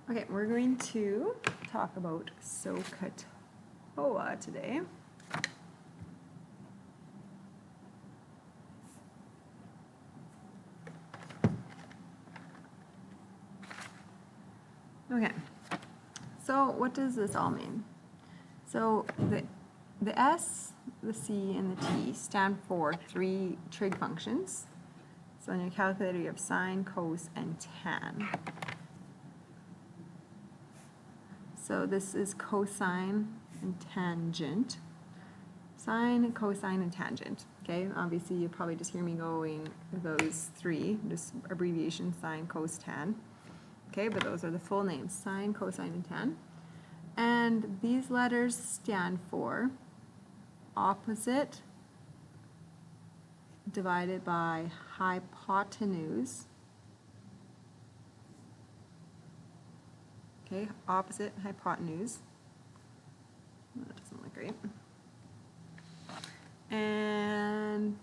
Okay, we're going to talk about SOH CAH TOA today. Okay, so what does this all mean? So the S, the C, and the T stand for three trig functions. So on your calculator you have sine, cos, and tan. So this is cosine and tangent. Sine, cosine, and tangent. Okay, obviously you probably just hear me going those three, just abbreviation sine, cos, tan. Okay, but those are the full names, sine, cosine, and tan. And these letters stand for opposite divided by hypotenuse. Okay, opposite hypotenuse. That doesn't look great. And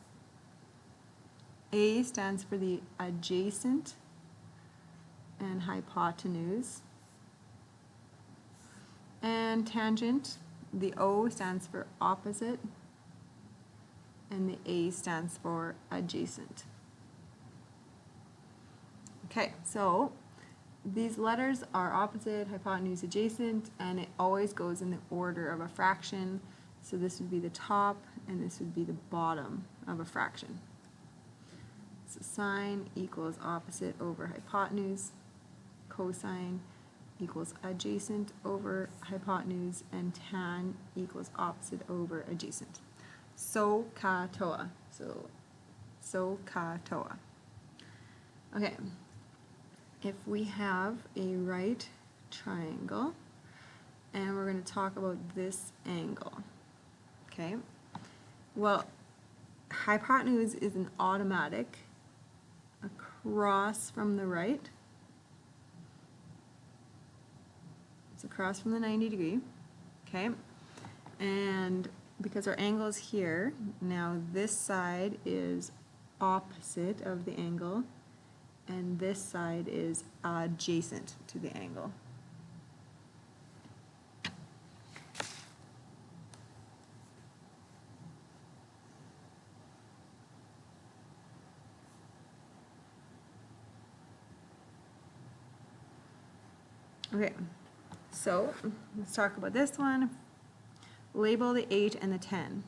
A stands for the adjacent and hypotenuse. And tangent, the O stands for opposite and the A stands for adjacent. Okay, so these letters are opposite, hypotenuse, adjacent, and it always goes in the order of a fraction. So this would be the top and this would be the bottom of a fraction. So sine equals opposite over hypotenuse, cosine equals adjacent over hypotenuse, and tan equals opposite over adjacent. SOH CAH TOA. So SOH CAH TOA. Okay. If we have a right triangle and we're going to talk about this angle. Okay. Well, hypotenuse is an automatic across from the right. It's across from the 90 degree. Okay. And because our angle is here, now this side is opposite of the angle and this side is adjacent to the angle. Okay, so let's talk about this one. Label the 8 and the 10.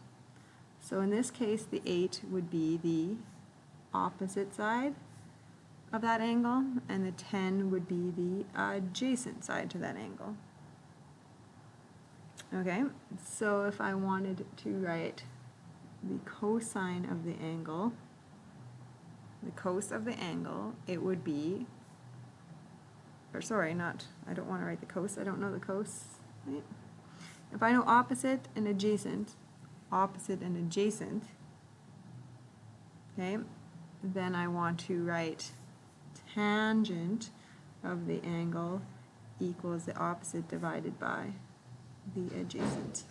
So in this case, the 8 would be the opposite side of that angle, and the 10 would be the adjacent side to that angle. Okay, so if I wanted to write the cosine of the angle, the cos of the angle, it would be, or sorry, not, I don't want to write the cos, I don't know the cos. Right? If I know opposite and adjacent, okay, then I want to write tangent of the angle equals the opposite divided by the adjacent.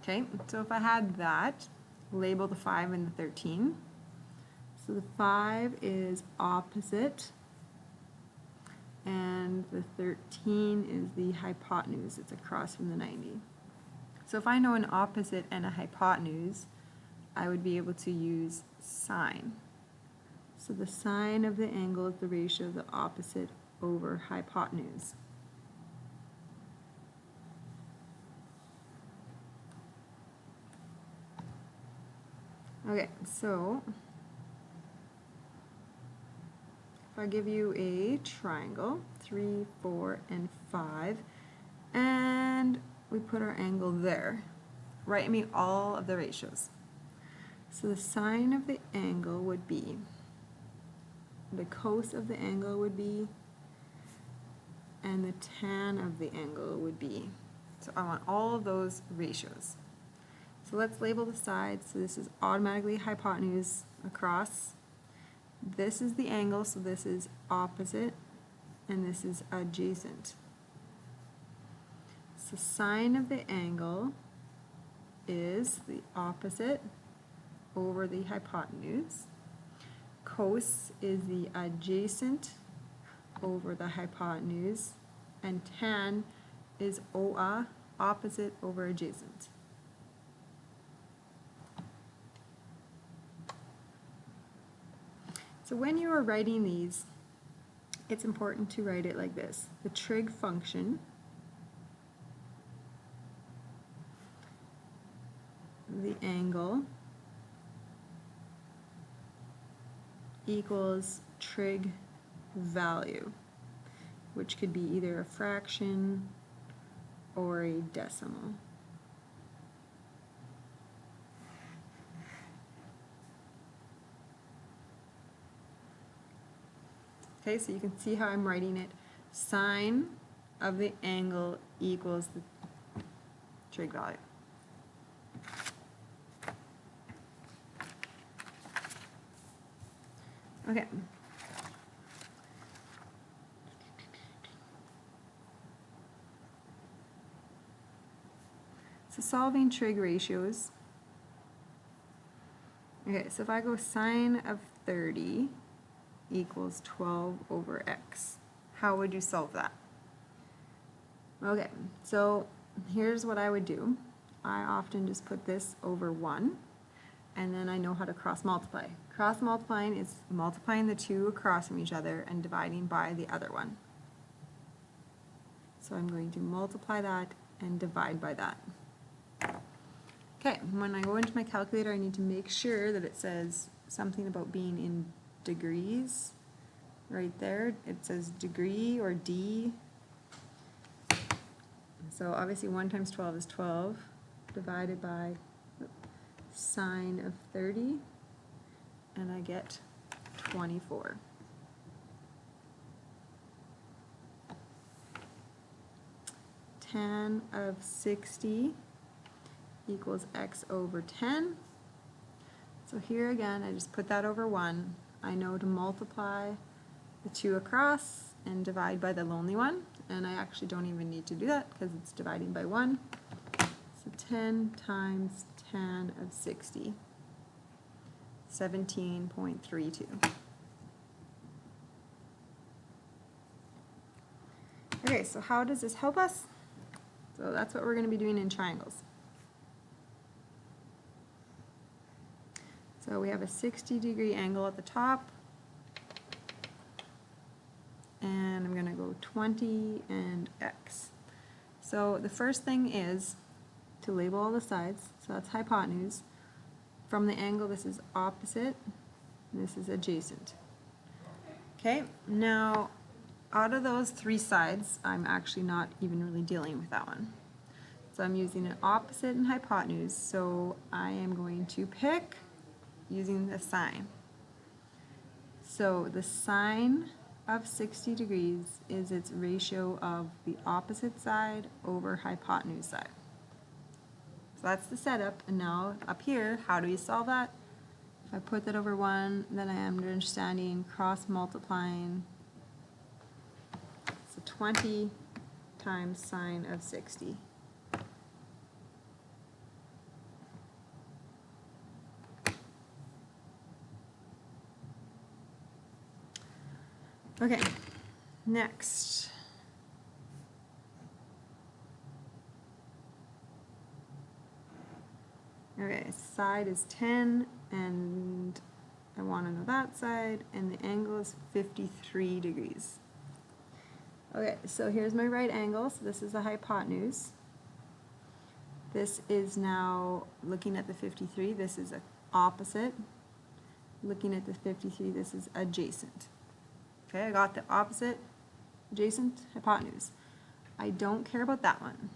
Okay, so if I had that, label the 5 and the 13. So the 5 is opposite, and the 13 is the hypotenuse. It's across from the 90. So if I know an opposite and a hypotenuse, I would be able to use sine. So the sine of the angle is the ratio of the opposite over hypotenuse. Okay, so if I give you a triangle, 3, 4, and 5, and we put our angle there, write me all of the ratios. So the sine of the angle would be, the cos of the angle would be, and the tan of the angle would be. So I want all of those ratios. So let's label the sides. So this is automatically hypotenuse across. This is the angle, so this is opposite, and this is adjacent. So sine of the angle is the opposite over the hypotenuse. Cos is the adjacent over the hypotenuse. And tan is OA, opposite over adjacent. So when you are writing these, it's important to write it like this. The trig function the angle equals trig value, which could be either a fraction or a decimal. Okay, so you can see how I'm writing it. Sine of the angle equals the trig value. Okay. So solving trig ratios. Okay, so if I go sine of 30 equals 12 over x, how would you solve that? Okay, so here's what I would do. I often just put this over 1, and then I know how to cross multiply. Cross multiplying is multiplying the two across from each other and dividing by the other one. So I'm going to multiply that and divide by that. Okay, when I go into my calculator, I need to make sure that it says something about being in degrees. Right there, it says degree or D. So obviously 1 times 12 is 12, divided by sine of 30, and I get 24. Tan of 60 equals x over 10. So here again, I just put that over 1. I know to multiply the two across and divide by the lonely one, and I actually don't even need to do that because it's dividing by 1. So 10 times tan of 60, 17.32. Okay, so how does this help us? So that's what we're going to be doing in triangles. So we have a 60-degree angle at the top, and I'm going to go 20 and x. So the first thing is to label all the sides. So that's hypotenuse. From the angle, this is opposite, and this is adjacent. Okay, now out of those three sides, I'm actually not even really dealing with that one. So I'm using an opposite and hypotenuse, so I am going to pick using the sine. So the sine of 60 degrees is its ratio of the opposite side over hypotenuse side. So that's the setup, and now up here, how do we solve that? If I put that over 1, then I am understanding cross multiplying. So 20 times sine of 60. Okay, next. Okay, side is 10, and I want to know that side, and the angle is 53 degrees. Okay, so here's my right angle, so this is the hypotenuse. This is now looking at the 53, this is opposite. Looking at the 53, this is adjacent. Okay, I got the opposite, adjacent, hypotenuse. I don't care about that one.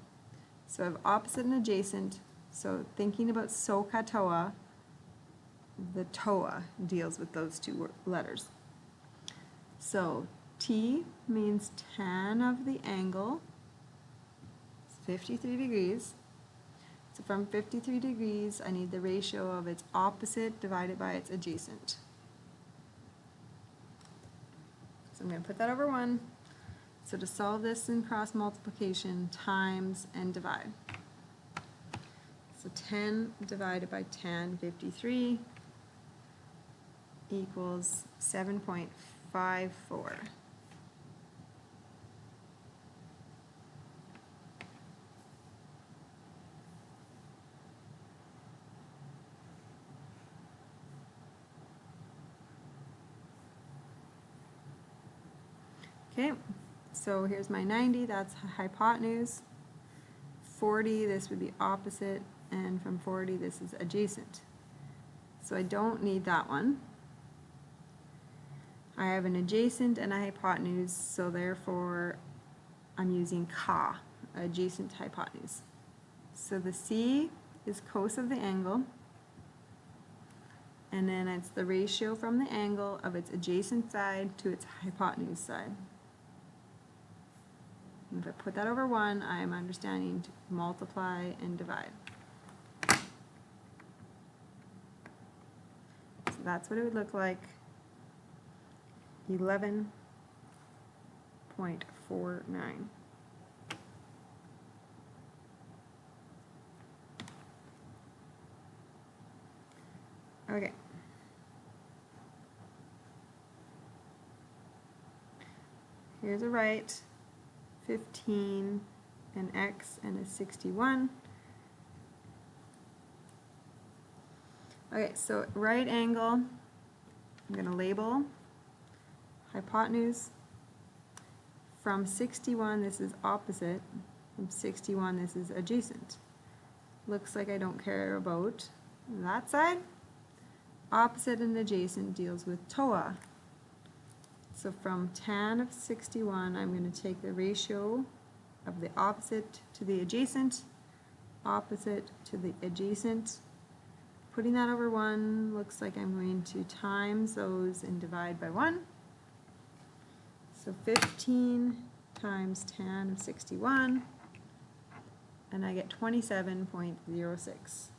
So I have opposite and adjacent. So thinking about SOH CAH TOA, the TOA deals with those two letters. So T means tan of the angle. It's 53 degrees. So from 53 degrees, I need the ratio of its opposite divided by its adjacent. So I'm going to put that over 1. So to solve this in cross multiplication, times and divide. So 10 divided by 10, 53, equals 7.54. Okay, so here's my 90, that's hypotenuse. 40, this would be opposite, and from 40, this is adjacent. So I don't need that one. I have an adjacent and a hypotenuse, so therefore I'm using CAH, adjacent hypotenuse. So the C is cos of the angle, and then it's the ratio from the angle of its adjacent side to its hypotenuse side. And if I put that over 1, I am understanding to multiply and divide. So that's what it would look like. 11.49. Okay. Here's a right, 15, an x, and a 61. Okay, so right angle, I'm going to label hypotenuse. From 61, this is opposite. From 61, this is adjacent. Looks like I don't care about that side. Opposite and adjacent deals with TOA. So from tan of 61, I'm going to take the ratio of the opposite to the adjacent, opposite to the adjacent. Putting that over 1, looks like I'm going to times those and divide by 1. So 15 times tan of 61, and I get 27.06.